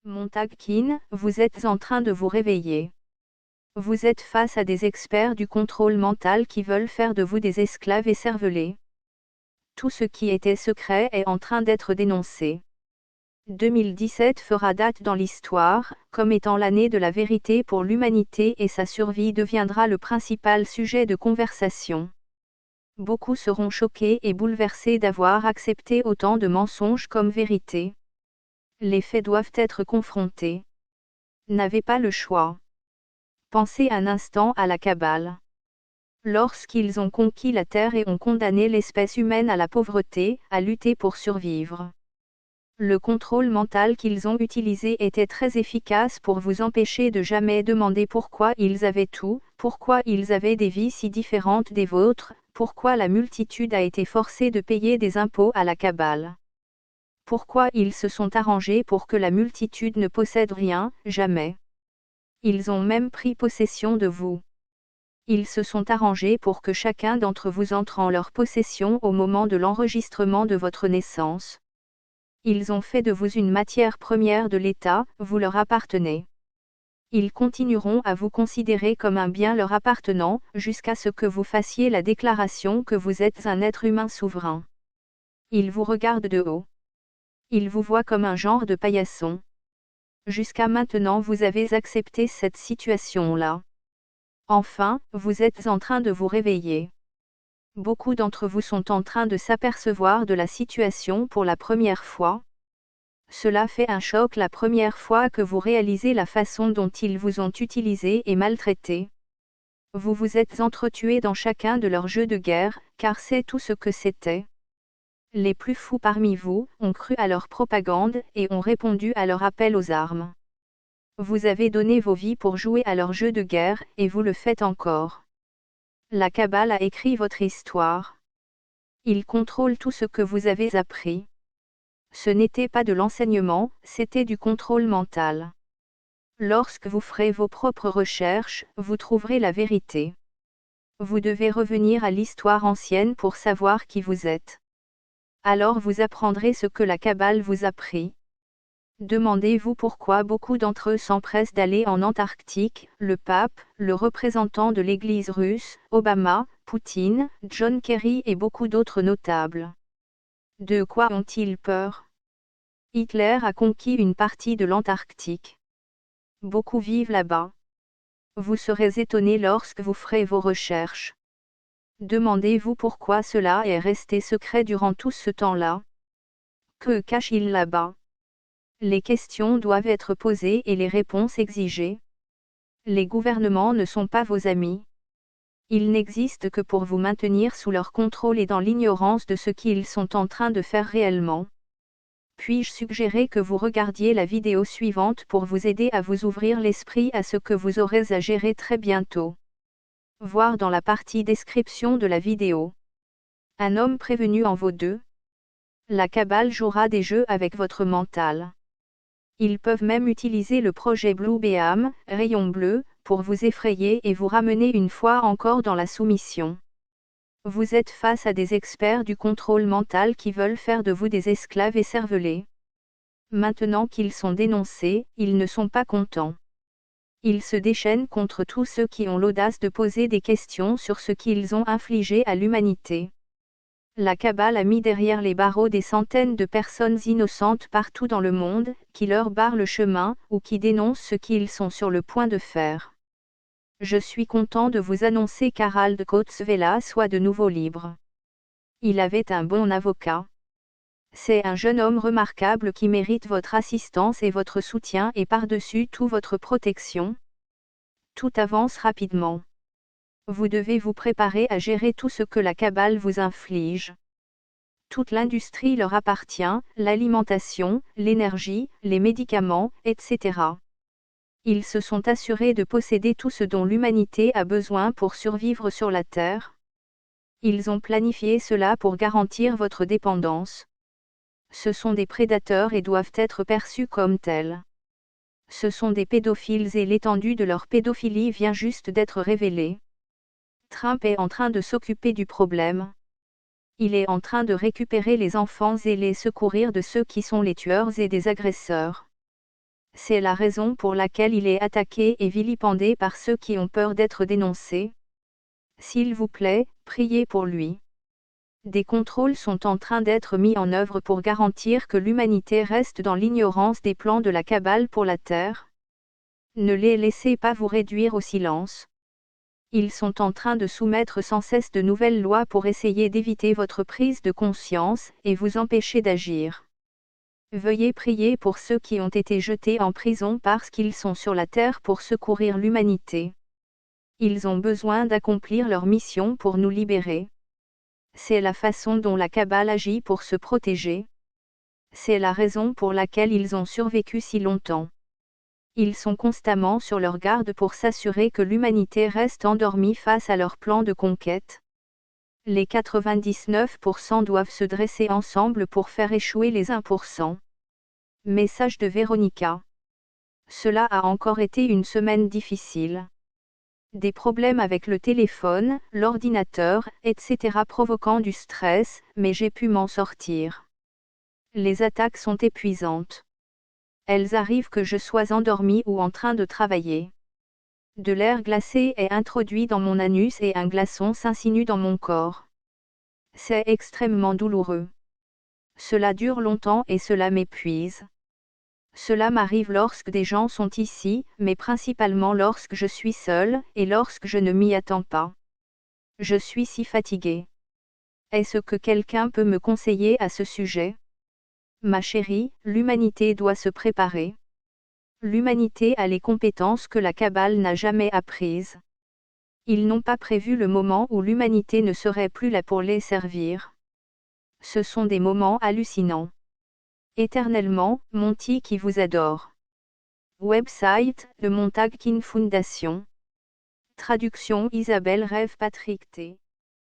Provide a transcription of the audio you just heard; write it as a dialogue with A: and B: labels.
A: Montagkin, vous êtes en train de vous réveiller. Vous êtes face à des experts du contrôle mental qui veulent faire de vous des esclaves écervelés. Tout ce qui était secret est en train d'être dénoncé. 2017 fera date dans l'histoire, comme étant l'année de la vérité pour l'humanité et sa survie deviendra le principal sujet de conversation. Beaucoup seront choqués et bouleversés d'avoir accepté autant de mensonges comme vérité. Les faits doivent être confrontés. N'avez pas le choix. Pensez un instant à la Kabbale. Lorsqu'ils ont conquis la terre et ont condamné l'espèce humaine à la pauvreté, à lutter pour survivre. Le contrôle mental qu'ils ont utilisé était très efficace pour vous empêcher de jamais demander pourquoi ils avaient tout, pourquoi ils avaient des vies si différentes des vôtres, pourquoi la multitude a été forcée de payer des impôts à la Kabbale. Pourquoi ils se sont arrangés pour que la multitude ne possède rien, jamais. Ils ont même pris possession de vous. Ils se sont arrangés pour que chacun d'entre vous entre en leur possession au moment de l'enregistrement de votre naissance. Ils ont fait de vous une matière première de l'État, vous leur appartenez. Ils continueront à vous considérer comme un bien leur appartenant, jusqu'à ce que vous fassiez la déclaration que vous êtes un être humain souverain. Ils vous regardent de haut. Ils vous voient comme un genre de paillasson. Jusqu'à maintenant vous avez accepté cette situation-là. Enfin, vous êtes en train de vous réveiller. Beaucoup d'entre vous sont en train de s'apercevoir de la situation pour la première fois. Cela fait un choc la première fois que vous réalisez la façon dont ils vous ont utilisé et maltraité. Vous vous êtes entretués dans chacun de leurs jeux de guerre, car c'est tout ce que c'était. Les plus fous parmi vous ont cru à leur propagande et ont répondu à leur appel aux armes. Vous avez donné vos vies pour jouer à leur jeu de guerre, et vous le faites encore. La Kabbale a écrit votre histoire. Il contrôle tout ce que vous avez appris. Ce n'était pas de l'enseignement, c'était du contrôle mental. Lorsque vous ferez vos propres recherches, vous trouverez la vérité. Vous devez revenir à l'histoire ancienne pour savoir qui vous êtes. Alors vous apprendrez ce que la Kabbale vous a appris. Demandez-vous pourquoi beaucoup d'entre eux s'empressent d'aller en Antarctique, le pape, le représentant de l'Église russe, Obama, Poutine, John Kerry et beaucoup d'autres notables. De quoi ont-ils peur? Hitler a conquis une partie de l'Antarctique. Beaucoup vivent là-bas. Vous serez étonnés lorsque vous ferez vos recherches. Demandez-vous pourquoi cela est resté secret durant tout ce temps-là. Que cache-t-il là-bas? Les questions doivent être posées et les réponses exigées. Les gouvernements ne sont pas vos amis. Ils n'existent que pour vous maintenir sous leur contrôle et dans l'ignorance de ce qu'ils sont en train de faire réellement. Puis-je suggérer que vous regardiez la vidéo suivante pour vous aider à vous ouvrir l'esprit à ce que vous aurez à gérer très bientôt. Voir dans la partie description de la vidéo. Un homme prévenu en vaut deux. La Kabbale jouera des jeux avec votre mental. Ils peuvent même utiliser le projet Blue Beam, rayon bleu, pour vous effrayer et vous ramener une fois encore dans la soumission. Vous êtes face à des experts du contrôle mental qui veulent faire de vous des esclaves écervelés. Maintenant qu'ils sont dénoncés, ils ne sont pas contents. Ils se déchaînent contre tous ceux qui ont l'audace de poser des questions sur ce qu'ils ont infligé à l'humanité. La Kabbale a mis derrière les barreaux des centaines de personnes innocentes partout dans le monde, qui leur barrent le chemin, ou qui dénoncent ce qu'ils sont sur le point de faire. Je suis content de vous annoncer qu'Harald Kotzvela soit de nouveau libre. Il avait un bon avocat. C'est un jeune homme remarquable qui mérite votre assistance et votre soutien et par-dessus tout votre protection. Tout avance rapidement. Vous devez vous préparer à gérer tout ce que la Kabbale vous inflige. Toute l'industrie leur appartient, l'alimentation, l'énergie, les médicaments, etc. Ils se sont assurés de posséder tout ce dont l'humanité a besoin pour survivre sur la Terre. Ils ont planifié cela pour garantir votre dépendance. Ce sont des prédateurs et doivent être perçus comme tels. Ce sont des pédophiles et l'étendue de leur pédophilie vient juste d'être révélée. Trump est en train de s'occuper du problème. Il est en train de récupérer les enfants et les secourir de ceux qui sont les tueurs et des agresseurs. C'est la raison pour laquelle il est attaqué et vilipendé par ceux qui ont peur d'être dénoncés. S'il vous plaît, priez pour lui. Des contrôles sont en train d'être mis en œuvre pour garantir que l'humanité reste dans l'ignorance des plans de la cabale pour la Terre. Ne les laissez pas vous réduire au silence. Ils sont en train de soumettre sans cesse de nouvelles lois pour essayer d'éviter votre prise de conscience et vous empêcher d'agir. Veuillez prier pour ceux qui ont été jetés en prison parce qu'ils sont sur la terre pour secourir l'humanité. Ils ont besoin d'accomplir leur mission pour nous libérer. C'est la façon dont la cabale agit pour se protéger. C'est la raison pour laquelle ils ont survécu si longtemps. Ils sont constamment sur leur garde pour s'assurer que l'humanité reste endormie face à leur plan de conquête. Les 99% doivent se dresser ensemble pour faire échouer les 1%. Message de Véronica. Cela a encore été une semaine difficile. Des problèmes avec le téléphone, l'ordinateur, etc. provoquant du stress, mais j'ai pu m'en sortir. Les attaques sont épuisantes. Elles arrivent que je sois endormi ou en train de travailler. De l'air glacé est introduit dans mon anus et un glaçon s'insinue dans mon corps. C'est extrêmement douloureux. Cela dure longtemps et cela m'épuise. Cela m'arrive lorsque des gens sont ici, mais principalement lorsque je suis seul, et lorsque je ne m'y attends pas. Je suis si fatigué. Est-ce que quelqu'un peut me conseiller à ce sujet? Ma chérie, l'humanité doit se préparer. L'humanité a les compétences que la cabale n'a jamais apprises. Ils n'ont pas prévu le moment où l'humanité ne serait plus là pour les servir. Ce sont des moments hallucinants. Éternellement, Monty qui vous adore. Website, le Montag King Foundation. Traduction Isabelle Rêve Patrick T.